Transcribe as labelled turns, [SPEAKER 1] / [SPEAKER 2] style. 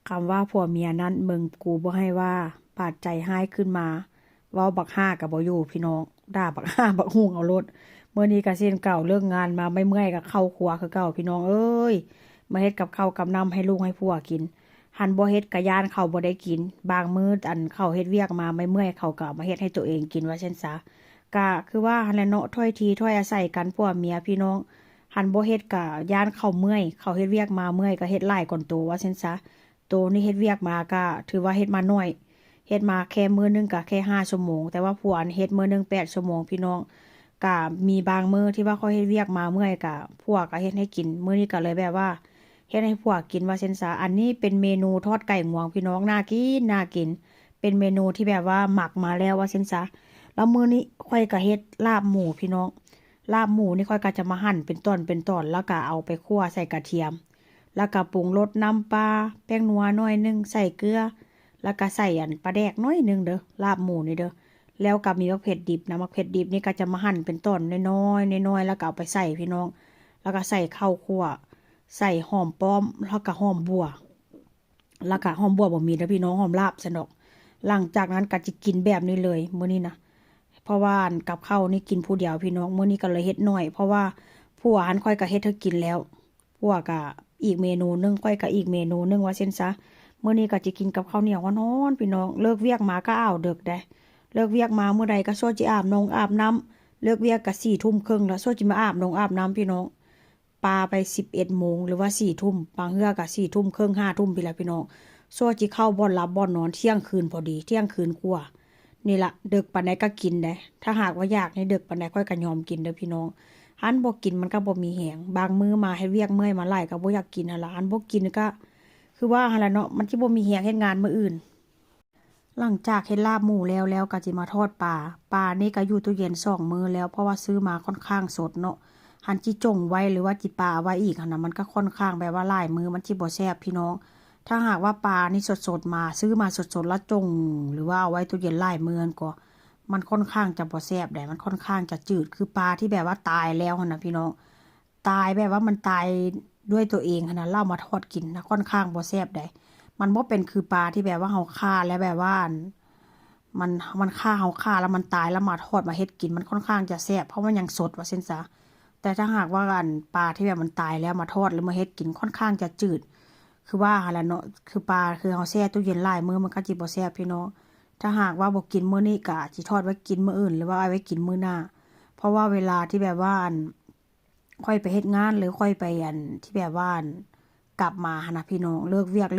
[SPEAKER 1] คำว่าผัวเมียนั้นมึงกูบ่ให้ว่าปาดใจให้ขึ้นมาเว้าบักห้ากับบ่อยู่พี่น้องด่าบักห้าบักฮุ่งเอารถเมื่อนี้ก็เส้นเก่าเลิกงานมาไม่เมื่อยก็เข้าครัวคือเก่าพี่น้องเอ้ยมาเฮ็ดกับข้าวกับน้ำให้ลูกให้ผัวกินหันบ่เฮ็ดกะย่านเขาบ่ได้กินบางมื้ออันเขาเฮ็ดเวียกมาไม่เมื่อยเขาก็มาเฮ็ดให้ตัวเองกินว่าเช่นซะก็คือว่าหั่นแหละเนาะถ้อยทีถ้อยอาศัยกันผัวเมียพี่น้องหันบ่เฮ็ดกะย่านเขาเมื่อยเขาเฮ็ดเวียกมาเมื่อยก็เฮ็ดหลายก่อนโตว่าเช่นซะ โตนี่เฮ็ดเวียกมาก็ถือว่าเฮ็ดมาน้อยเฮ็ดมาแค่มื้อนึงก็แค่5 ชั่วโมงแต่ว่าผัวอันเฮ็ดมื้อนึง8 ชั่วโมงพี่น้องก็มีบางมื้อที่ว่าเขาเฮ็ดเวียกมาเมื่อยก็ผัวก็เฮ็ดให้กินมื้อนี้ก็เลยแบบว่าเฮ็ดให้ผัวกินว่าเช่นซะอันนี้เป็นเมนูทอดไก่งวงพี่น้องน่ากินน่ากินเป็นเมนูที่แบบว่าหมักมาแล้วว่าเช่นซะแล้วมื้อนี้ค่อยก็เฮ็ดลาบหมูพี่น้องลาบหมูนี่ค่อยก็จะมาหั่นเป็นตอนแล้วก็เอาไปคั่วใส่กระเทียม แล้วก็ปรุงรสน้ำปลาแป้งนัวหน่อยนึงใส่เกลือแล้วก็ใส่อันปลาแดกน้อยนึงเด้อลาบหมูนี่เด้อแล้วก็มีมะเขือดิบนะมะเขือดิบนี่ก็จะมาหั่นเป็นต้นน้อยๆน้อยๆแล้วก็เอาไปใส่พี่น้องแล้วก็ใส่ข้าวคั่วใส่หอมป้อมแล้วก็หอมบัวแล้วก็หอมบัวบ่มีเด้อพี่น้องหอมลาบซะเนาะหลังจากนั้นก็จะกินแบบนี้เลยมื้อนี้นะเพราะว่ากับข้าวนี่กินผู้เดียวพี่น้องมื้อนี้ก็เลยเฮ็ดน้อยเพราะว่าผัวหันค่อยก็เฮ็ดให้กินแล้วผัวก็อีกเมนูนึงค่อยก็อีกเมนูนึงว่าเช่นซะมื้อนี้ก็จะกินกับข้าวเหนียวร้อนๆพี่น้องเลิกเวียกมาก็อ้าวดึกได้เลิกเวียกมาเมื่อใดก็ซั่วจิอาบนงอาบน้ำเลิกเวียกก็4 ทุ่มครึ่งแล้วซั่วจิมาอาบนงอาบน้ำพี่น้องปาไป11 โมงหรือว่า4 ทุ่มบางเทื่อก็4 ทุ่มครึ่ง5 ทุ่มพี่แหละพี่น้องซั่วจิเข้าบ่อนหลับบ่อนนอนเที่ยงคืนพอดีเที่ยงคืนกว่านี่ล่ะดึกปานใดก็กินได้ถ้าหากว่าอยากให้ดึกปานใดค่อยก็ยอมกินเด้อพี่น้องหันบ่กินมันก็บ่มีแหงบางมื้อมาเฮ็ดเวียกเมื่อยมาหลายก็บ่อยากกินหั่นล่ะหันบ่กินก็คือว่าหั่นล่ะเนาะมันสิบ่มีแหงเฮ็ดงานมื้ออื่นหลังจากเฮ็ดลาบหมูแล้วก็สิมาทอดปลานี่ก็อยู่ตู้เย็น2 มื้อแล้วเพราะว่าซื้อมาค่อนข้างสดเนาะหันจิจงไว้หรือว่าจิปาไว้อีกหั่นน่ะมันก็ค่อนข้างแบบว่าหลายมื้อมันสิบ่แซ่บพี่น้องถ้าหากว่าปลานี่สดๆมาซื้อมาสดๆแล้วจงหรือว่าเอาไว้ตู้เย็นหลายมื้อนั่นก็มันค่อนข้างจะบ่แซ่บได้มันค่อนข้างจะจืดคือปลาที่แบบว่าตายแล้วหั่นน่ะพี่น้องตายแบบว่ามันตายด้วยตัวเองหั่นน่ะเรามาทอดกินนะค่อนข้างบ่แซ่บได้มันบ่เป็นคือปลาที่แบบว่าเฮาฆ่าแล้วแบบว่า มันมันฆ่าเฮาฆ่าแล้วมันตายแล้วมาทอดมาเฮ็ดกินมันค่อนข้างจะแซ่บเพราะมันยังสดว่าซั่นซะแต่ถ้าหากว่าอันปลาที่แบบมันตายแล้วมาทอดหรือมาเฮ็ดกินค่อนข้างจะจืดคือว่าหั่นล่ะเนาะคือปลาคือเฮาแช่ตู้เย็นหลายมื้อมันก็สิบ่แซ่บพี่น้องถ้าหากว่าบ่กินมื้อนี้ก็สิทอดไว้กินมื้ออื่นหรือว่าเอาไว้กินมื้อหน้าเพราะว่าเวลาที่แบบว่าอันค่อยไปเฮ็ดงานหรือค่อยไปอันที่แบบว่าอันกลับมาหั่นน่ะพี่น้องเลิกเวียก